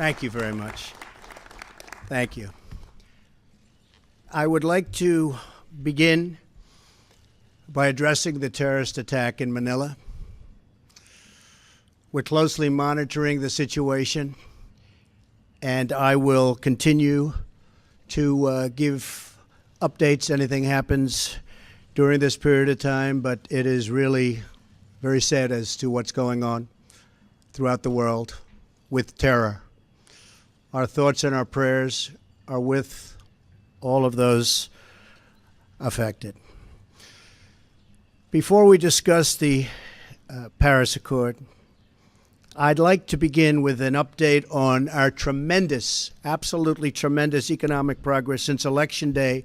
Thank you very much. Thank you. I would like to begin by addressing the terrorist attack in Manila. We're closely monitoring the situation, and I will continue to give updates, anything happens during this period of time, but it is really very sad as to what's going on throughout the world with terror. Our thoughts and our prayers are with all of those affected. Before we discuss the Paris Accord, I'd like to begin with an update on our tremendous, absolutely tremendous economic progress since Election Day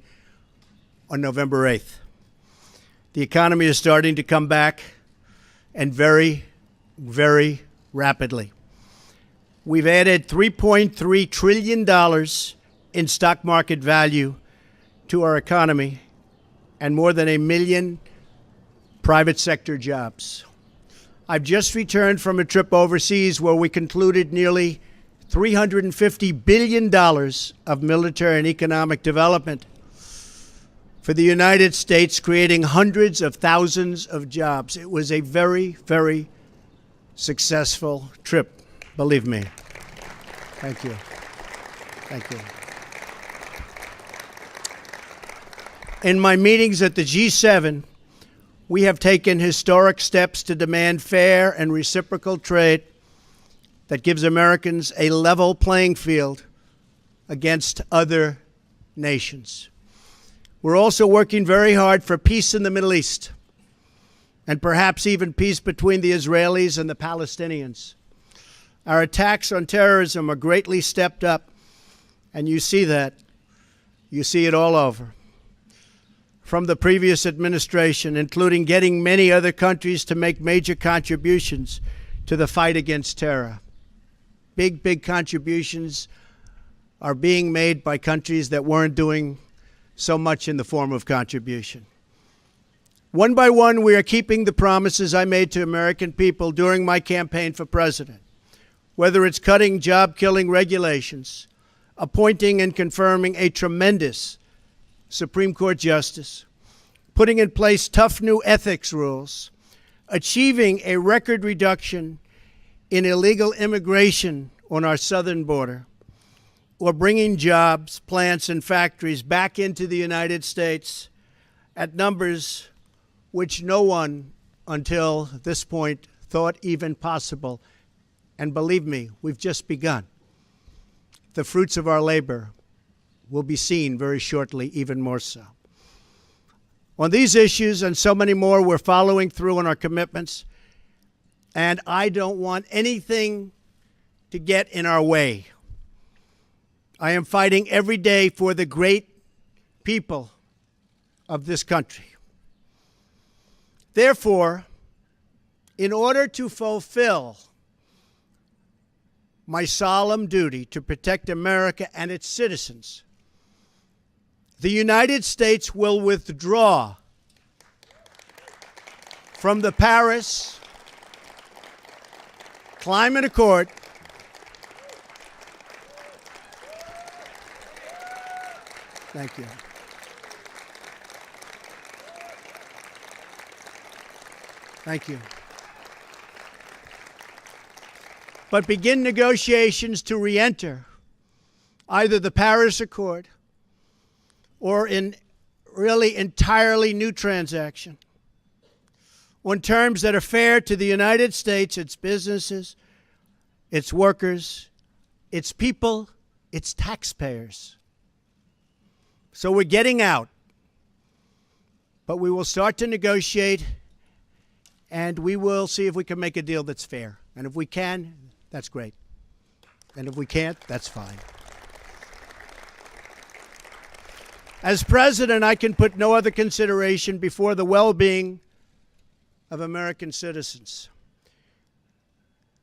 on November 8th. The economy is starting to come back, and very, very rapidly. We've added $3.3 trillion in stock market value to our economy and more than 1 million private sector jobs. I've just returned from a trip overseas where we concluded nearly $350 billion of military and economic development for the United States, creating hundreds of thousands of jobs. It was a very, very successful trip, believe me. Thank you. Thank you. In my meetings at the G7, we have taken historic steps to demand fair and reciprocal trade that gives Americans a level playing field against other nations. We're also working very hard for peace in the Middle East, and perhaps even peace between the Israelis and the Palestinians. Our attacks on terrorism are greatly stepped up, and you see that. You see it all over. From the previous administration, including getting many other countries to make major contributions to the fight against terror. Big, big contributions are being made by countries that weren't doing so much in the form of contribution. One by one, we are keeping the promises I made to American people during my campaign for president, whether it's cutting job-killing regulations, appointing and confirming a tremendous Supreme Court justice, putting in place tough new ethics rules, achieving a record reduction in illegal immigration on our southern border, or bringing jobs, plants, and factories back into the United States at numbers which no one until this point thought even possible. And believe me, we've just begun. The fruits of our labor will be seen very shortly, even more so. On these issues and so many more, we're following through on our commitments, and I don't want anything to get in our way. I am fighting every day for the great people of this country. Therefore, in order to fulfill my solemn duty to protect America and its citizens, the United States will withdraw from the Paris Climate Accord Thank you. Thank you. But begin negotiations to re-enter either the Paris Accord or in really entirely new transaction on terms that are fair to the United States, its businesses, its workers, its people, its taxpayers. So we're getting out, but we will start to negotiate, and we will see if we can make a deal that's fair. And if we can, that's great. And if we can't, that's fine. As president, I can put no other consideration before the well-being of American citizens.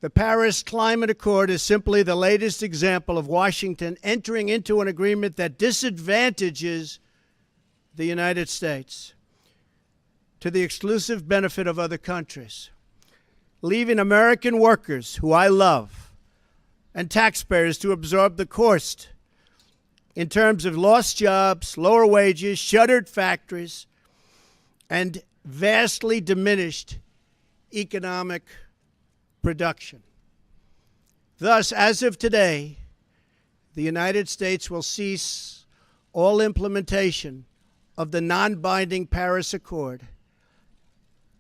The Paris Climate Accord is simply the latest example of Washington entering into an agreement that disadvantages the United States to the exclusive benefit of other countries, leaving American workers, who I love, and taxpayers to absorb the cost in terms of lost jobs, lower wages, shuttered factories, and vastly diminished economic production. Thus, as of today, the United States will cease all implementation of the non-binding Paris Accord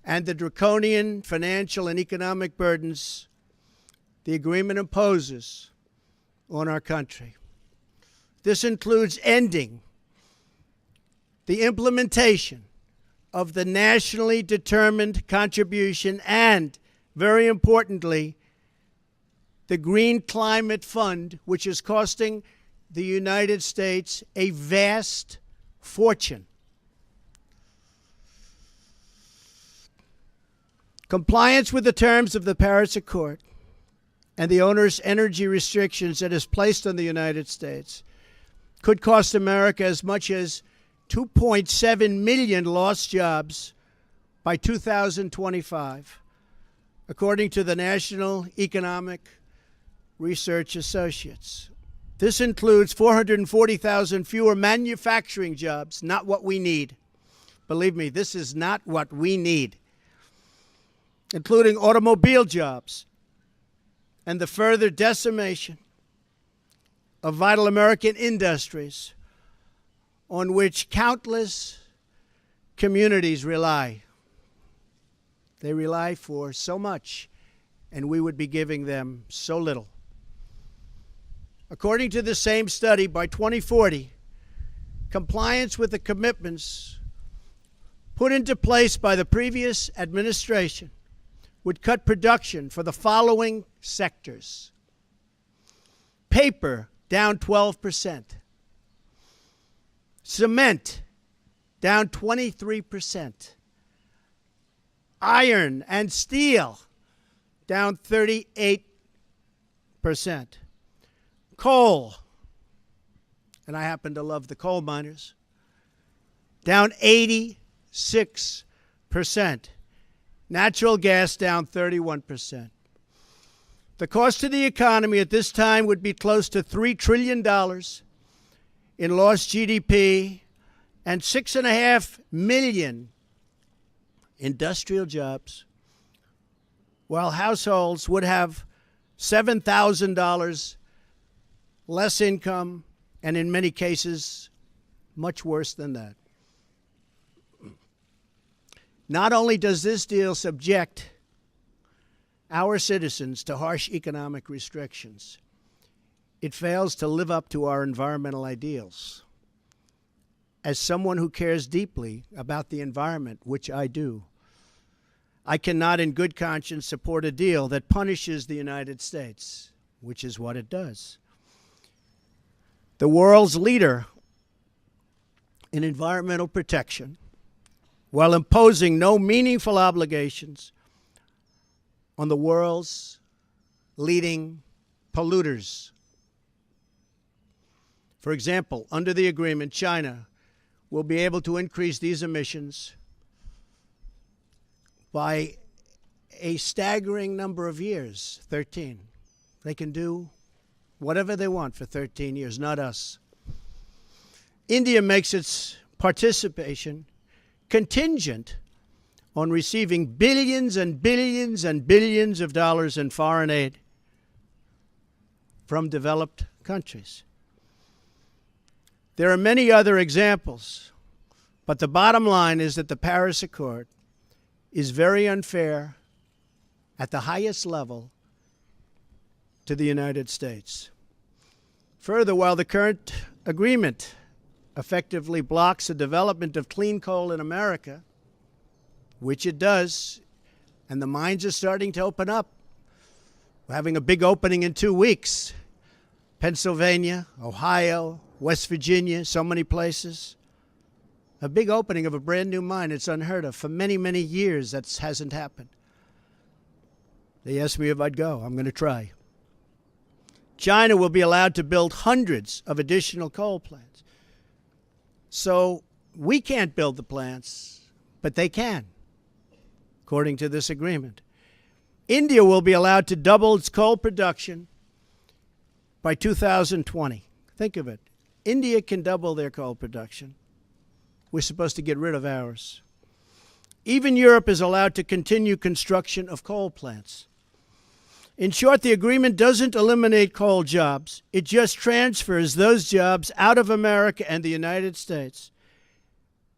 and the draconian financial and economic burdens the agreement imposes on our country. This includes ending the implementation of the nationally determined contribution and, very importantly, the Green Climate Fund, which is costing the United States a vast fortune. Compliance with the terms of the Paris Accord and the onerous energy restrictions that is placed on the United States could cost America as much as 2.7 million lost jobs by 2025, according to the National Economic Research Associates. This includes 440,000 fewer manufacturing jobs, not what we need. Believe me, this is not what we need, including automobile jobs and the further decimation of vital American industries on which countless communities rely. They rely for so much, and we would be giving them so little. According to the same study, by 2040, compliance with the commitments put into place by the previous administration would cut production for the following sectors: paper, down 12%. Cement, down 23%. Iron and steel, down 38%. Coal, and I happen to love the coal miners, down 86%. Natural gas, down 31%. The cost to the economy at this time would be close to $3 trillion in lost GDP and 6.5 million industrial jobs, while households would have $7,000 less income, and in many cases, much worse than that. Not only does this deal subject our citizens to harsh economic restrictions, it fails to live up to our environmental ideals. As someone who cares deeply about the environment, which I do, I cannot in good conscience support a deal that punishes the United States, which is what it does. The world's leader in environmental protection, while imposing no meaningful obligations on the world's leading polluters. For example, under the agreement, China will be able to increase these emissions by a staggering number of years, 13. They can do whatever they want for 13 years, not us. India makes its participation contingent on receiving billions and billions and billions of dollars in foreign aid from developed countries. There are many other examples, but the bottom line is that the Paris Accord is very unfair at the highest level to the United States. Further, while the current agreement effectively blocks the development of clean coal in America, which it does, and the mines are starting to open up. We're having a big opening in 2 weeks. Pennsylvania, Ohio, West Virginia, so many places. A big opening of a brand new mine. It's unheard of. For many, many years, that hasn't happened. They asked me if I'd go. I'm going to try. China will be allowed to build hundreds of additional coal plants. So we can't build the plants, but they can, according to this agreement. India will be allowed to double its coal production by 2020. Think of it. India can double their coal production. We're supposed to get rid of ours. Even Europe is allowed to continue construction of coal plants. In short, the agreement doesn't eliminate coal jobs. It just transfers those jobs out of America and the United States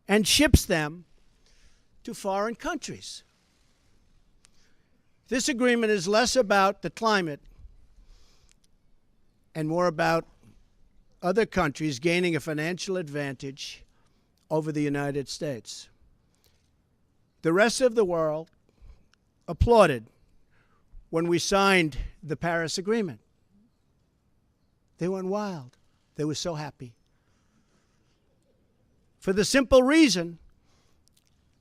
and ships them to foreign countries. This agreement is less about the climate and more about other countries gaining a financial advantage over the United States. The rest of the world applauded when we signed the Paris Agreement. They went wild. They were so happy. For the simple reason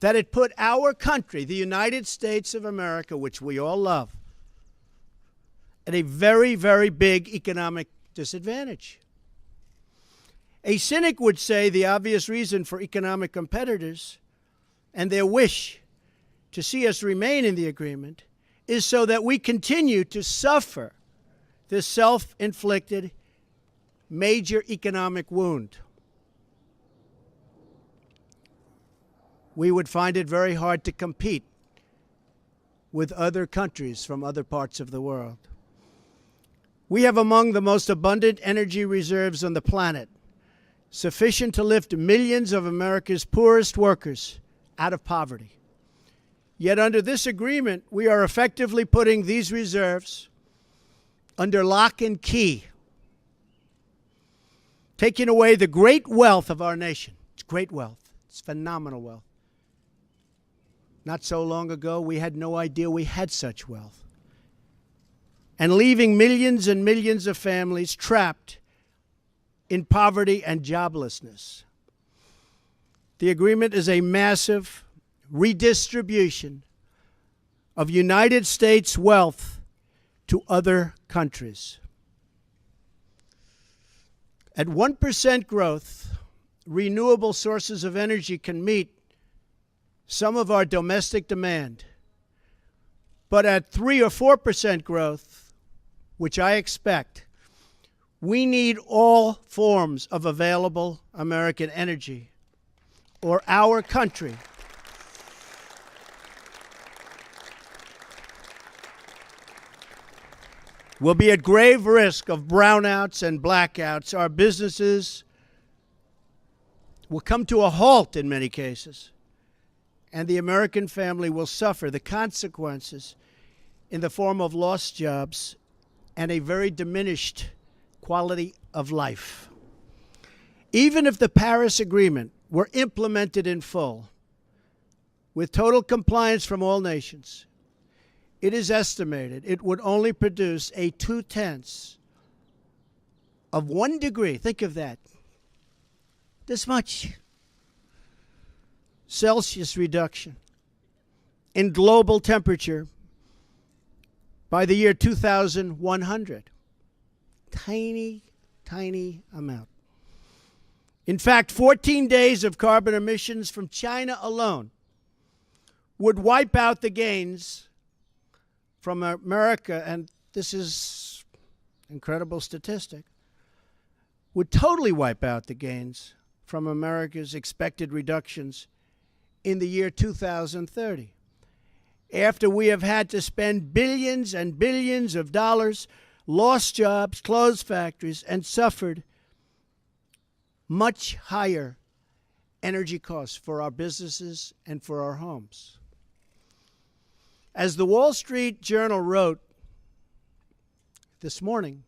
that it put our country, the United States of America, which we all love, at a very, very big economic disadvantage. A cynic would say the obvious reason for economic competitors and their wish to see us remain in the agreement is so that we continue to suffer this self-inflicted major economic wound. We would find it very hard to compete with other countries from other parts of the world. We have among the most abundant energy reserves on the planet, sufficient to lift millions of America's poorest workers out of poverty. Yet under this agreement, we are effectively putting these reserves under lock and key, taking away the great wealth of our nation. It's great wealth. It's phenomenal wealth. Not so long ago, we had no idea we had such wealth. And leaving millions and millions of families trapped in poverty and joblessness. The agreement is a massive redistribution of United States wealth to other countries. At 1% growth, renewable sources of energy can meet some of our domestic demand. But at 3 or 4% growth, which I expect, we need all forms of available American energy, or our country will be at grave risk of brownouts and blackouts. Our businesses will come to a halt in many cases, and the American family will suffer the consequences in the form of lost jobs and a very diminished quality of life. Even if the Paris Agreement were implemented in full, with total compliance from all nations, it is estimated it would only produce a 0.2 of 1 degree. Think of that. This much Celsius reduction in global temperature by the year 2100. Tiny, tiny amount. In fact, 14 days of carbon emissions from China alone would wipe out the gains from America, and this is an incredible statistic, would totally wipe out the gains from America's expected reductions in the year 2030. After we have had to spend billions and billions of dollars, lost jobs, closed factories, and suffered much higher energy costs for our businesses and for our homes. As the Wall Street Journal wrote this morning,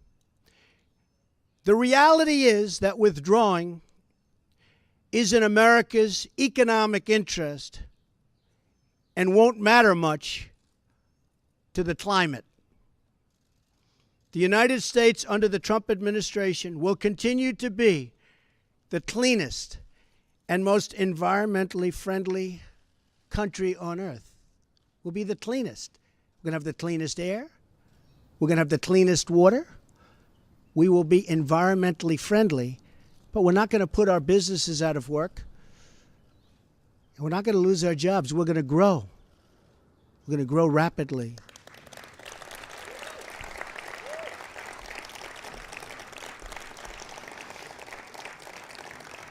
the reality is that withdrawing is in America's economic interest and won't matter much to the climate. The United States under the Trump administration will continue to be the cleanest and most environmentally friendly country on earth. We'll be the cleanest. We're going to have the cleanest air. We're going to have the cleanest water. We will be environmentally friendly, but we're not going to put our businesses out of work. And we're not going to lose our jobs. We're going to grow. We're going to grow rapidly.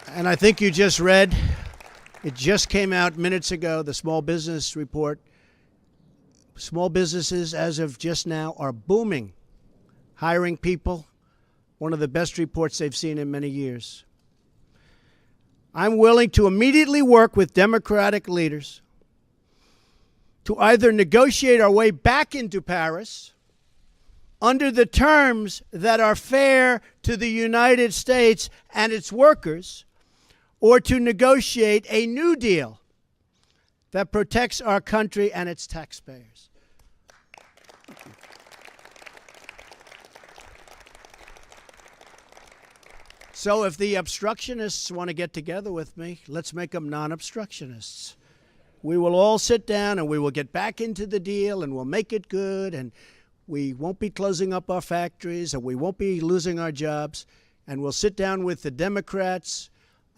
And I think you just read, it just came out minutes ago, the small business report. Small businesses, as of just now, are booming, hiring people. One of the best reports they've seen in many years. I'm willing to immediately work with Democratic leaders to either negotiate our way back into Paris under the terms that are fair to the United States and its workers, or to negotiate a new deal that protects our country and its taxpayers. So if the obstructionists want to get together with me, let's make them non-obstructionists. We will all sit down and we will get back into the deal and we'll make it good, and we won't be closing up our factories and we won't be losing our jobs, and we'll sit down with the Democrats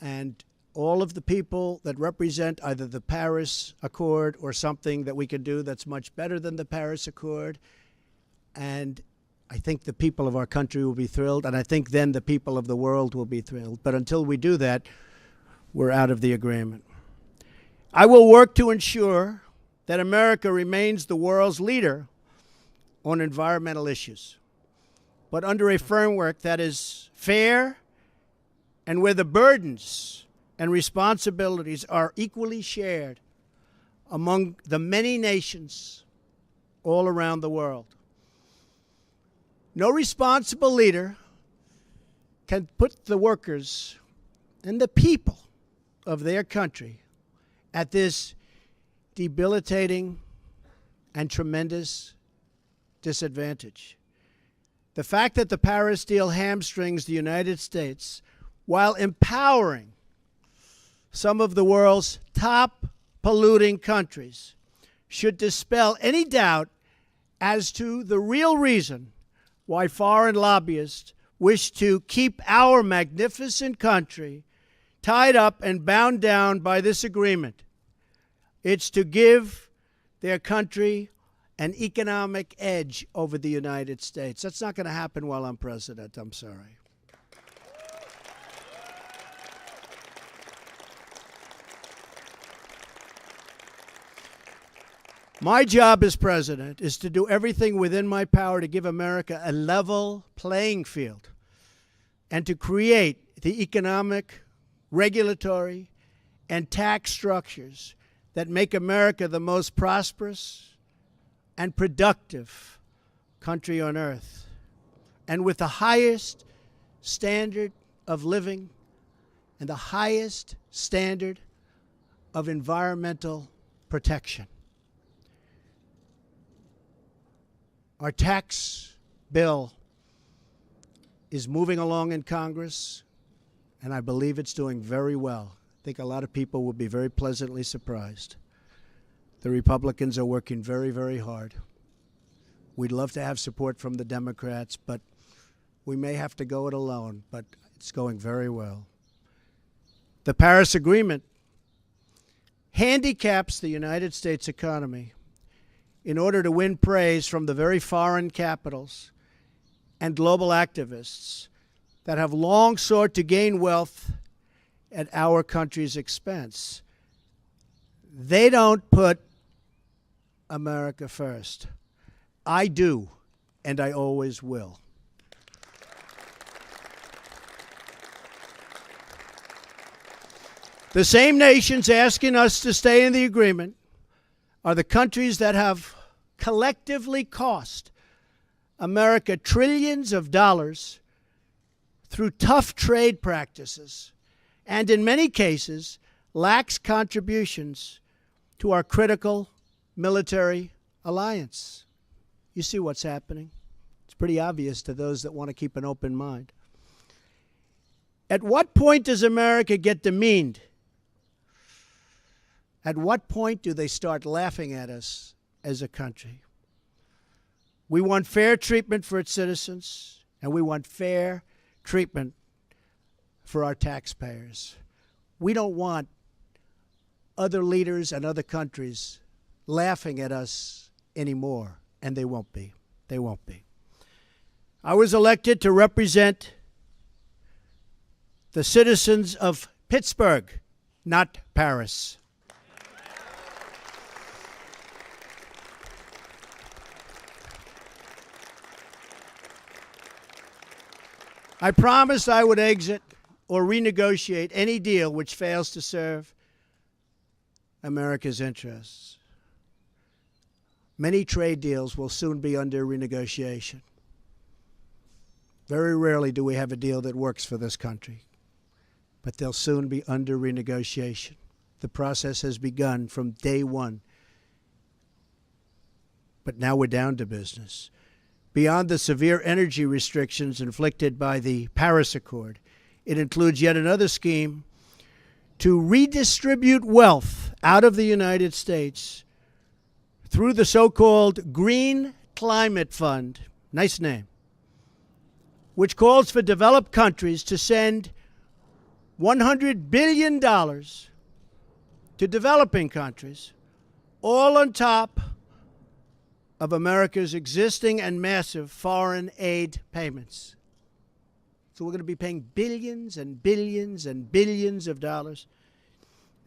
and all of the people that represent either the Paris Accord or something that we can do that's much better than the Paris Accord. And I think the people of our country will be thrilled, and I think then the people of the world will be thrilled. But until we do that, we're out of the agreement. I will work to ensure that America remains the world's leader on environmental issues, but under a framework that is fair and where the burdens and responsibilities are equally shared among the many nations all around the world. No responsible leader can put the workers and the people of their country at this debilitating and tremendous disadvantage. The fact that the Paris deal hamstrings the United States while empowering some of the world's top polluting countries should dispel any doubt as to the real reason why foreign lobbyists wish to keep our magnificent country tied up and bound down by this agreement. It's to give their country an economic edge over the United States. That's not going to happen while I'm president. I'm sorry. My job as president is to do everything within my power to give America a level playing field and to create the economic, regulatory, and tax structures that make America the most prosperous and productive country on earth, and with the highest standard of living and the highest standard of environmental protection. Our tax bill is moving along in Congress, and I believe it's doing very well. I think a lot of people will be very pleasantly surprised. The Republicans are working very, very hard. We'd love to have support from the Democrats, but we may have to go it alone, but it's going very well. The Paris Agreement handicaps the United States economy in order to win praise from the very foreign capitals and global activists that have long sought to gain wealth at our country's expense. They don't put America first. I do, and I always will. The same nations asking us to stay in the agreement are the countries that have collectively cost America trillions of dollars through tough trade practices, and in many cases, lax contributions to our critical military alliance. You see what's happening. It's pretty obvious to those that want to keep an open mind. At what point does America get demeaned? At what point do they start laughing at us as a country? We want fair treatment for its citizens, and we want fair treatment for our taxpayers. We don't want other leaders and other countries laughing at us anymore, and they won't be. They won't be. I was elected to represent the citizens of Pittsburgh, not Paris. I promised I would exit or renegotiate any deal which fails to serve America's interests. Many trade deals will soon be under renegotiation. Very rarely do we have a deal that works for this country, but they'll soon be under renegotiation. The process has begun from day one, but now we're down to business. Beyond the severe energy restrictions inflicted by the Paris Accord, it includes yet another scheme to redistribute wealth out of the United States through the so-called Green Climate Fund, nice name, which calls for developed countries to send $100 billion to developing countries, all on top of America's existing and massive foreign aid payments. So we're going to be paying billions and billions and billions of dollars,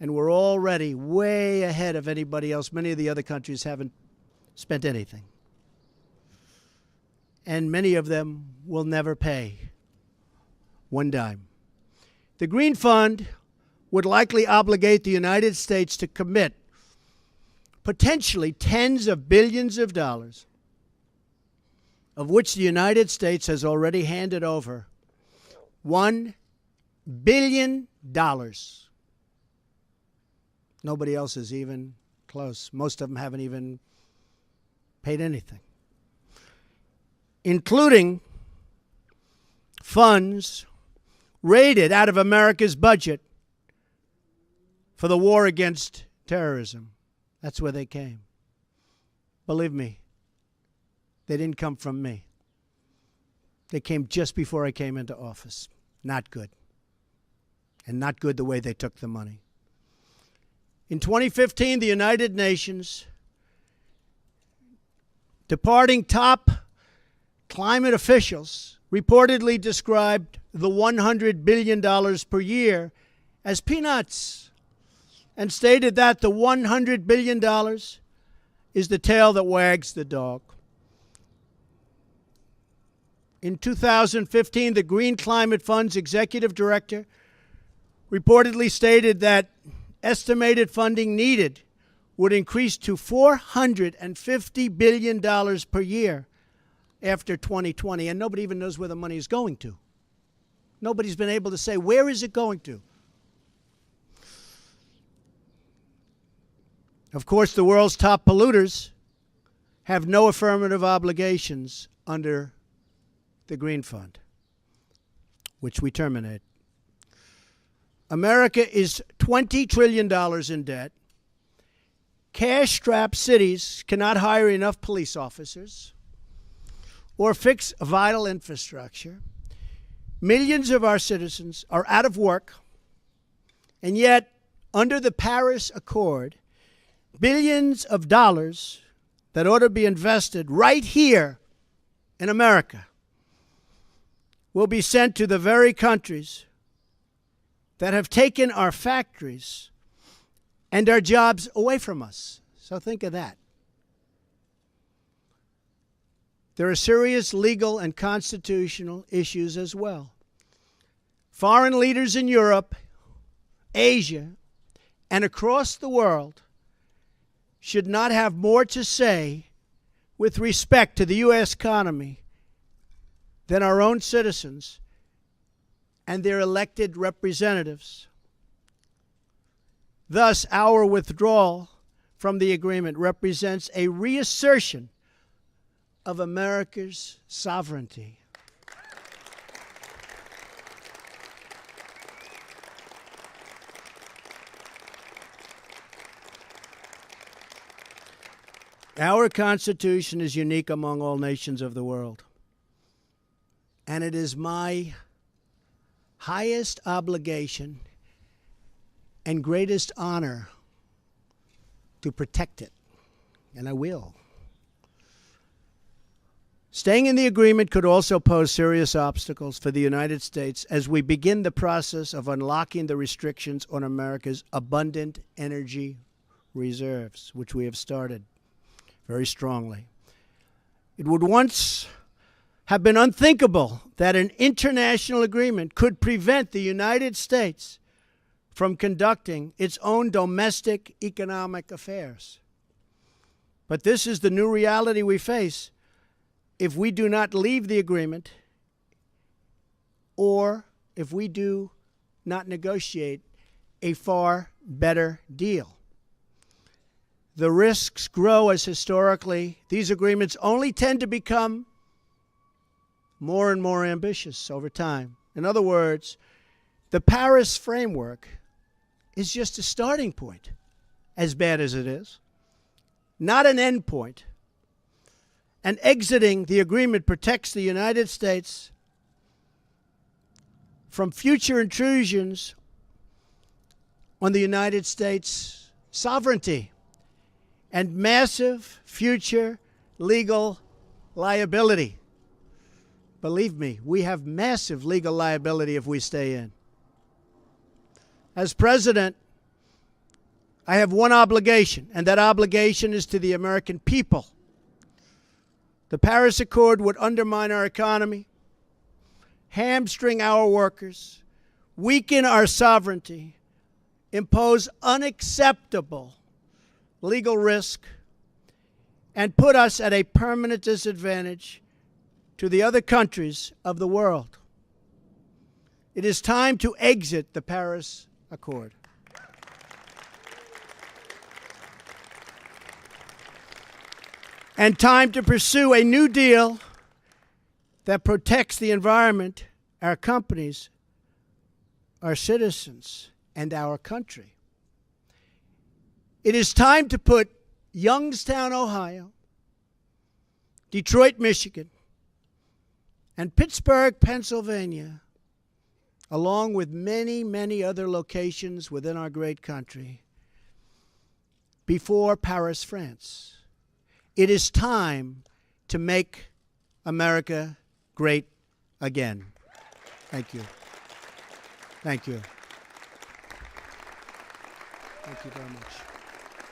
and we're already way ahead of anybody else. Many of the other countries haven't spent anything, and many of them will never pay one dime. The Green Fund would likely obligate the United States to commit potentially tens of billions of dollars, of which the United States has already handed over $1 billion. Nobody else is even close. Most of them haven't even paid anything, including funds raided out of America's budget for the war against terrorism. That's where they came. Believe me, they didn't come from me. They came just before I came into office. Not good. And not good the way they took the money. In 2015, the United Nations, departing top climate officials, reportedly described the $100 billion per year as peanuts, and stated that the $100 billion is the tail that wags the dog. In 2015, the Green Climate Fund's executive director reportedly stated that estimated funding needed would increase to $450 billion per year after 2020, and nobody even knows where the money is going to. Nobody's been able to say, where is it going to? Of course, the world's top polluters have no affirmative obligations under the Green Fund, which we terminate. America is $20 trillion in debt. Cash-strapped cities cannot hire enough police officers or fix vital infrastructure. Millions of our citizens are out of work, and yet, under the Paris Accord, billions of dollars that ought to be invested right here in America will be sent to the very countries that have taken our factories and our jobs away from us. So think of that. There are serious legal and constitutional issues as well. Foreign leaders in Europe, Asia, and across the world should not have more to say with respect to the U.S. economy than our own citizens and their elected representatives. Thus, our withdrawal from the agreement represents a reassertion of America's sovereignty. Our Constitution is unique among all nations of the world, and it is my highest obligation and greatest honor to protect it, and I will. Staying in the agreement could also pose serious obstacles for the United States as we begin the process of unlocking the restrictions on America's abundant energy reserves, which we have started very strongly. It would once have been unthinkable that an international agreement could prevent the United States from conducting its own domestic economic affairs. But this is the new reality we face if we do not leave the agreement or if we do not negotiate a far better deal. The risks grow as historically these agreements only tend to become more and more ambitious over time. In other words, the Paris framework is just a starting point, as bad as it is, not an end point. And exiting the agreement protects the United States from future intrusions on the United States' sovereignty and massive future legal liability. Believe me, we have massive legal liability if we stay in. As president, I have one obligation, and that obligation is to the American people. The Paris Accord would undermine our economy, hamstring our workers, weaken our sovereignty, impose unacceptable legal risk, and put us at a permanent disadvantage to the other countries of the world. It is time to exit the Paris Accord. And time to pursue a new deal that protects the environment, our companies, our citizens, and our country. It is time to put Youngstown, Ohio, Detroit, Michigan, and Pittsburgh, Pennsylvania, along with many, many other locations within our great country, before Paris, France. It is time to make America great again. Thank you. Thank you. Thank you very much.